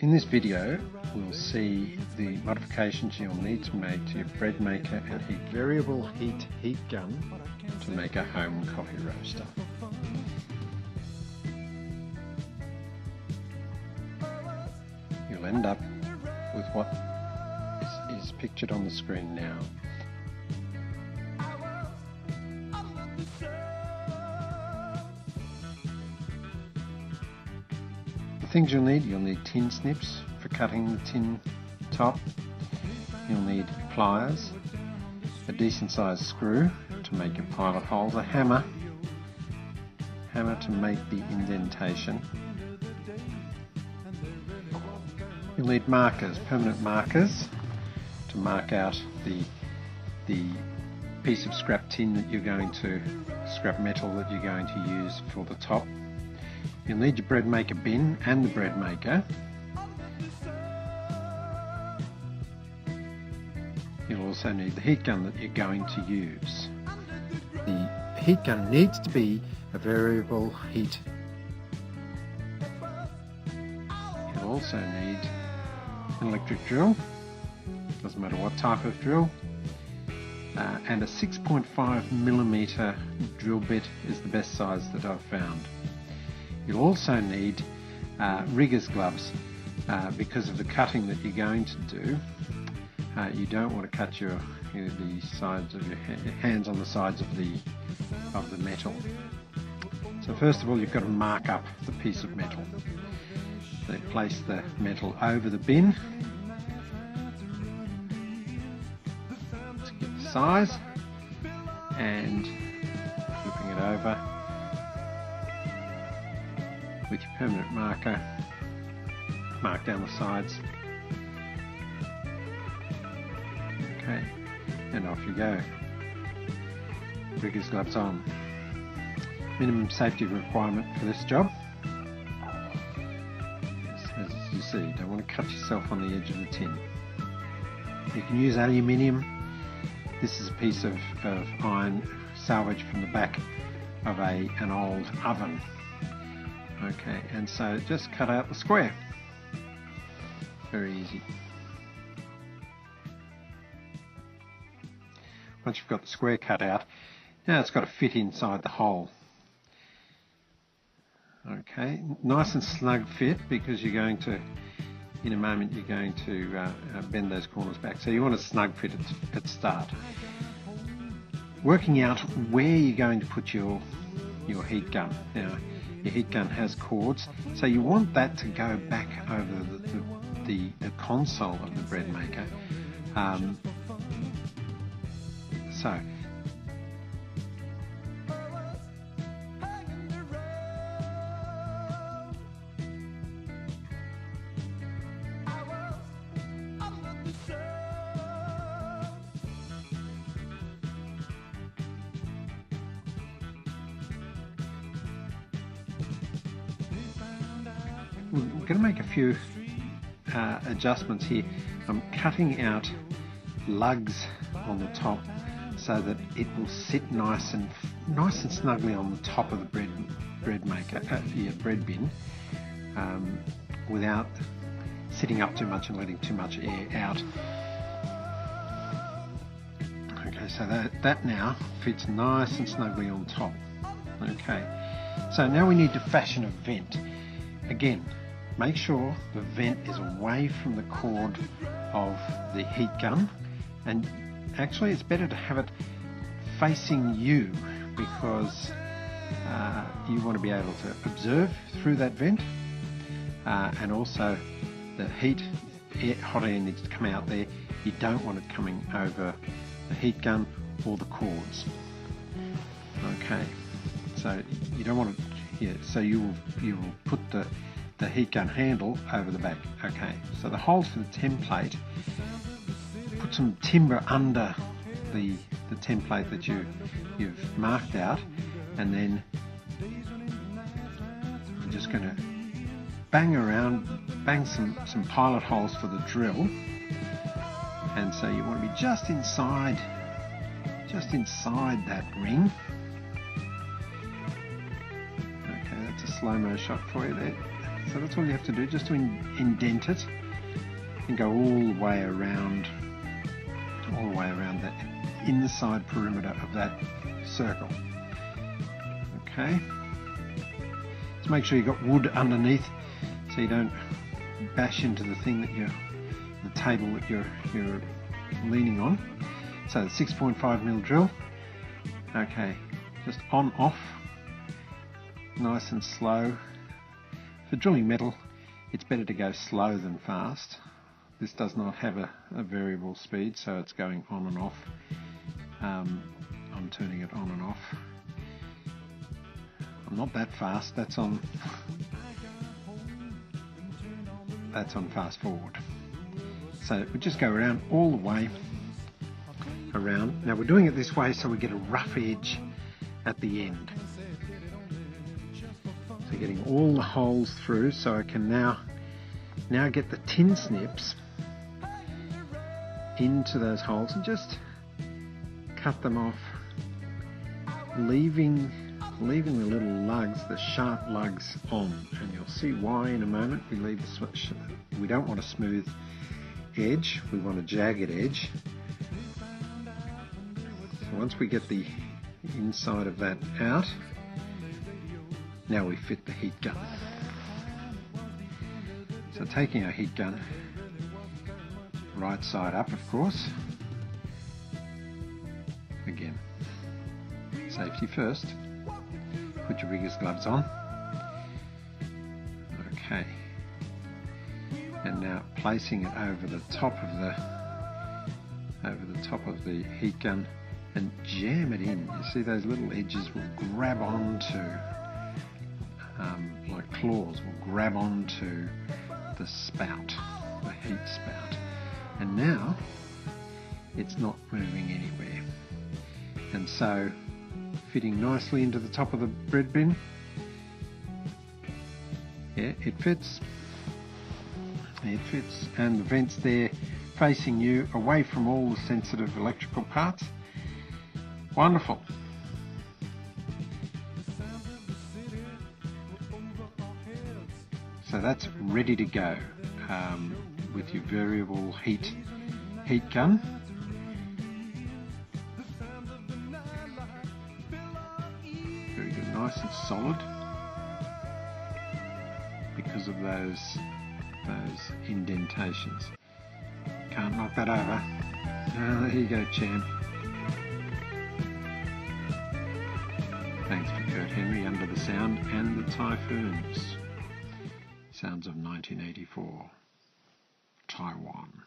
In this video, we'll see the modifications you'll need to make to your bread maker and variable heat gun to make a home coffee roaster. You'll end up with what is pictured on the screen now. The things you'll need tin snips for cutting the tin top. You'll need pliers, a decent sized screw to make your pilot holes, a hammer to make the indentation. You'll need markers, permanent markers, to mark out the piece of scrap tin that you're going to, scrap metal that you're going to use for the top. You'll need your bread maker bin and the bread maker. You'll also need the heat gun that you're going to use. The heat gun needs to be a variable heat. You'll also need an electric drill, doesn't matter what type of drill, and a 6.5mm drill bit is the best size that I've found. You'll also need rigger's gloves because of the cutting that you're going to do. You don't want to cut the sides of your hands on the sides of the metal. So first of all, you've got to mark up the piece of metal. So place the metal over the bin to get the size, and flipping it over with your permanent marker, mark down the sides. Okay, and off you go. Rigger's gloves on. Minimum safety requirement for this job. As you see, you don't want to cut yourself on the edge of the tin. You can use aluminium. This is a piece of iron salvaged from the back of an old oven. Okay, and so just cut out the square. Very easy. Once you've got the square cut out, now it's got to fit inside the hole. Okay, nice and snug fit, because you're going to, in a moment, you're going to bend those corners back. So you want a snug fit at start. Working out where you're going to put your heat gun. Now, your heat gun has cords, so you want that to go back over the console of the bread maker. So we're going to make a few adjustments here. I'm cutting out lugs on the top so that it will sit nice and snugly on the top of the bread maker, bread bin, without sitting up too much and letting too much air out. Okay, so that now fits nice and snugly on top. Okay, so now we need to fashion a vent. Again, make sure the vent is away from the cord of the heat gun, and actually it's better to have it facing you, because you want to be able to observe through that vent, and also the hot air needs to come out there. You don't want it coming over the heat gun or the cords. Okay, so you don't want it here, so you will put the heat gun handle over the back. Okay, so the holes for the template, put some timber under the template that you've marked out, and then I'm just going to bang some pilot holes for the drill, and so you want to be just inside that ring. Okay, that's a slow-mo shot for you there. So that's all you have to do, just to indent it and go all the way around that inside perimeter of that circle. Okay. Just make sure you've got wood underneath so you don't bash into the thing that the table that you're leaning on. So the 6.5mm drill. Okay, just on off, nice and slow. For drilling metal, it's better to go slow than fast. This does not have a variable speed, so it's going on and off. I'm turning it on and off. I'm not that fast, that's on fast forward. So we just go around all the way around. Now we're doing it this way so we get a rough edge at the end. So getting all the holes through, so I can now get the tin snips into those holes and just cut them off, leaving the little lugs, the sharp lugs on, and you'll see why in a moment. We don't want a smooth edge, we want a jagged edge. So once we get the inside of that out, now we fit the heat gun. So taking our heat gun, right side up of course, again, safety first, put your riggers gloves on. Okay, and now placing it over the top of the heat gun and jam it in. You see those little edges will grab onto, like claws, will grab onto the spout, the heat spout. And now it's not moving anywhere. And so fitting nicely into the top of the bread bin. Yeah, it fits. It fits, and the vent's there facing you, away from all the sensitive electrical parts. Wonderful. So that's ready to go with your variable heat gun. Very good, nice and solid because of those indentations. Can't knock that over. There you go, champ. Thanks for Kurt Henry, Under the Sound and the Typhoons. Sounds of 1984, Taiwan.